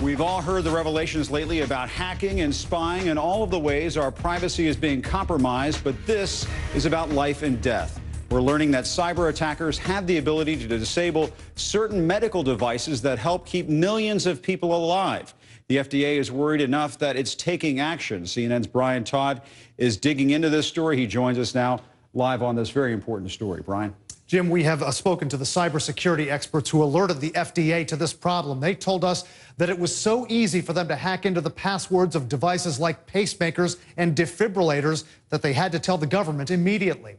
We've all heard the revelations lately about hacking and spying and all of the ways our privacy is being compromised, but this is about life and death. We're learning that cyber attackers have the ability to disable certain medical devices that help keep millions of people alive. The FDA is worried enough that it's taking action. CNN's Brian Todd is digging into this story. He joins us now live on this very important story. Brian. Jim, we have spoken to the cybersecurity experts who alerted the FDA to this problem. They told us that it was so easy for them to hack into the passwords of devices like pacemakers and defibrillators that they had to tell the government immediately.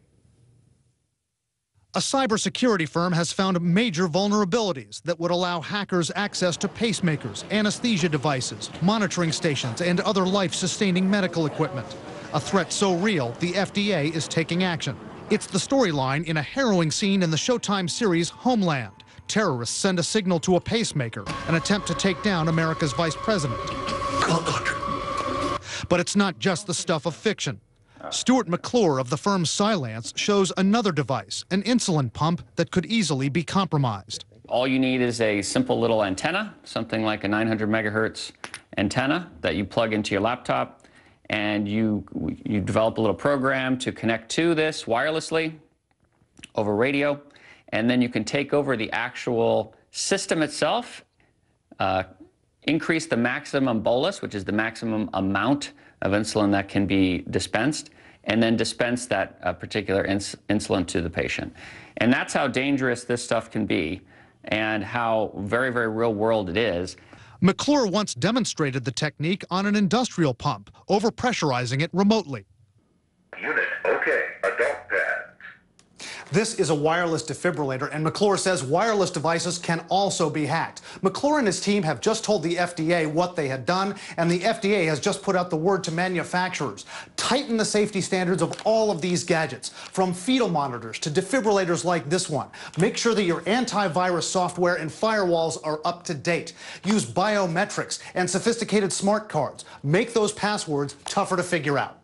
A cybersecurity firm has found major vulnerabilities that would allow hackers access to pacemakers, anesthesia devices, monitoring stations, and other life-sustaining medical equipment. A threat so real, the FDA is taking action. It's the storyline in a harrowing scene in the Showtime series Homeland. Terrorists send a signal to a pacemaker, an attempt to take down America's vice president. But it's not just the stuff of fiction. Stuart McClure of the firm Cylance shows another device, an insulin pump that could easily be compromised. All you need is a simple little antenna, something like a 900 megahertz antenna that you plug into your laptop, and you develop a little program to connect to this wirelessly over radio, and then you can take over the actual system itself, increase the maximum bolus, which is the maximum amount of insulin that can be dispensed, and then dispense that particular insulin to the patient. And that's how dangerous this stuff can be and how very, very real world it is. McClure once demonstrated the technique on an industrial pump, overpressurizing it remotely. Unit, okay, adult pad. This is a wireless defibrillator, and McClure says wireless devices can also be hacked. McClure and his team have just told the FDA what they had done, and the FDA has just put out the word to manufacturers. Tighten the safety standards of all of these gadgets, from fetal monitors to defibrillators like this one. Make sure that your antivirus software and firewalls are up to date. Use biometrics and sophisticated smart cards. Make those passwords tougher to figure out.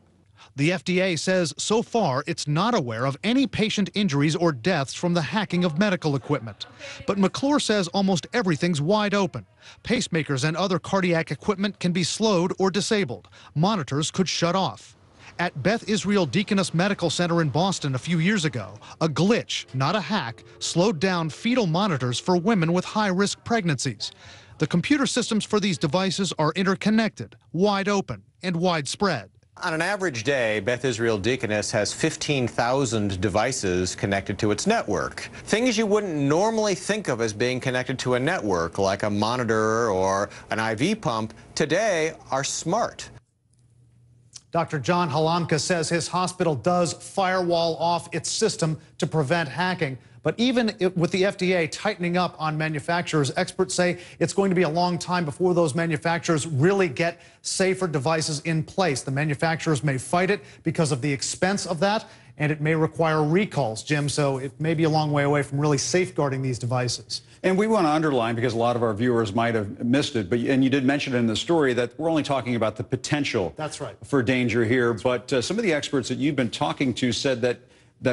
The FDA says so far it's not aware of any patient injuries or deaths from the hacking of medical equipment. But McClure says almost everything's wide open. Pacemakers and other cardiac equipment can be slowed or disabled. Monitors could shut off. At Beth Israel Deaconess Medical Center in Boston a few years ago, a glitch, not a hack, slowed down fetal monitors for women with high-risk pregnancies. The computer systems for these devices are interconnected, wide open, and widespread. On an average day, Beth Israel Deaconess has 15,000 devices connected to its network. Things you wouldn't normally think of as being connected to a network, like a monitor or an IV pump, today are smart. Dr. John Halamka says his hospital does firewall off its system to prevent hacking. But even with the FDA tightening up on manufacturers, experts say it's going to be a long time before those manufacturers really get safer devices in place. The manufacturers may fight it because of the expense of that, and it may require recalls, Jim, so it may be a long way away from really safeguarding these devices. And we want to underline, because a lot of our viewers might have missed it, and you did mention it in the story, that we're only talking about the potential for danger here. But some of the experts that you've been talking to said that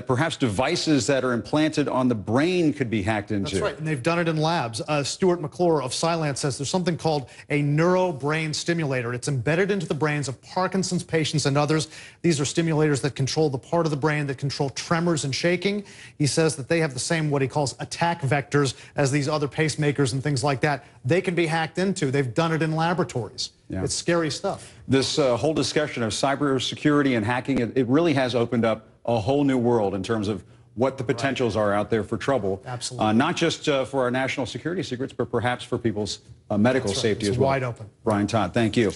perhaps devices that are implanted on the brain could be hacked into. That's right, and they've done it in labs. Stuart McClure of Cylance says there's something called a neurobrain stimulator. It's embedded into the brains of Parkinson's patients and others. These are stimulators that control the part of the brain that control tremors and shaking. He says that they have the same, what he calls, attack vectors as these other pacemakers and things like that. They can be hacked into. They've done it in laboratories. Yeah. It's scary stuff. This whole discussion of cybersecurity and hacking, it really has opened up a whole new world in terms of what the potentials are out there for trouble. Absolutely. Not just for our national security secrets, but perhaps for people's medical safety as well. Wide open. Brian Todd, thank you.